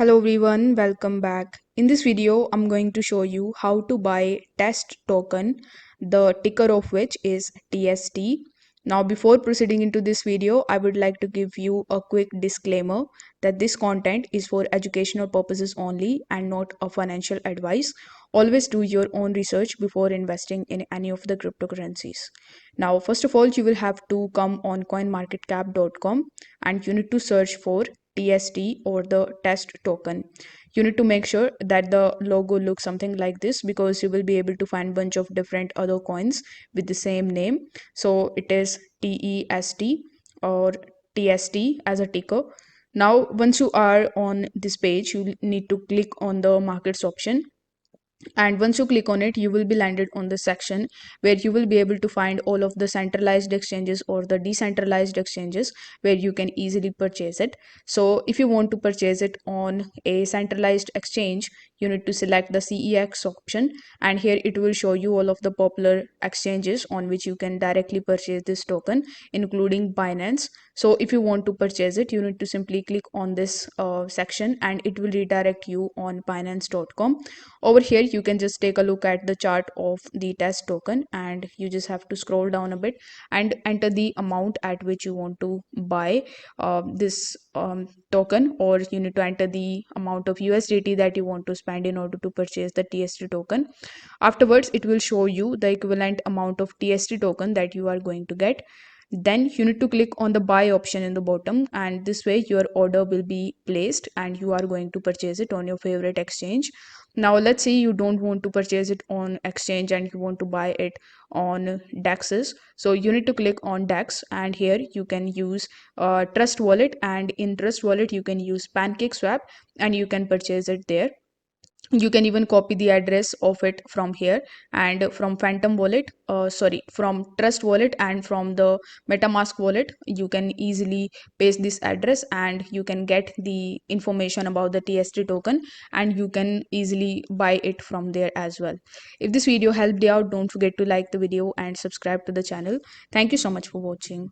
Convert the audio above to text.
Hello everyone, welcome back. In this video, I'm going to show you how to buy test token, the ticker of which is TST. Now, before proceeding into this video, I would like to give you a quick disclaimer that this content is for educational purposes only and not a financial advice. Always do your own research before investing in any of the cryptocurrencies. Now, first of all, you will have to come on coinmarketcap.com and you need to search for TST or the test token. You need to make sure that the logo looks something like this because you will be able to find bunch of different other coins with the same name. So it is TEST or TST as a ticker. Now once you are on this page, you need to click on the markets option, and once you click on it you will be landed on the section where you will be able to find all of the centralized exchanges or the decentralized exchanges where you can easily purchase it. So if you want to purchase it on a centralized exchange, you need to select the CEX option, and here it will show you all of the popular exchanges on which you can directly purchase this token, including Binance. So if you want to purchase it, you need to simply click on this section and it will redirect you on binance.com. Over here you can just take a look at the chart of the test token, and you just have to scroll down a bit and enter the amount at which you want to buy this token, or you need to enter the amount of USDT that you want to spend in order to purchase the TST token. Afterwards it will show you the equivalent amount of TST token that you are going to get. Then you need to click on the buy option in the bottom, and this way your order will be placed and you are going to purchase it on your favorite exchange. Now let's say you don't want to purchase it on exchange and you want to buy it on dexes. So you need to click on dex, and here you can use trust wallet, and in trust wallet you can use pancake swap and you can purchase it there. You can even copy the address of it from here, and from phantom wallet, from trust wallet and from the metamask wallet you can easily paste this address and you can get the information about the TST token, and you can easily buy it from there as well. If this video helped you out, don't forget to like the video and subscribe to the channel. Thank you so much for watching.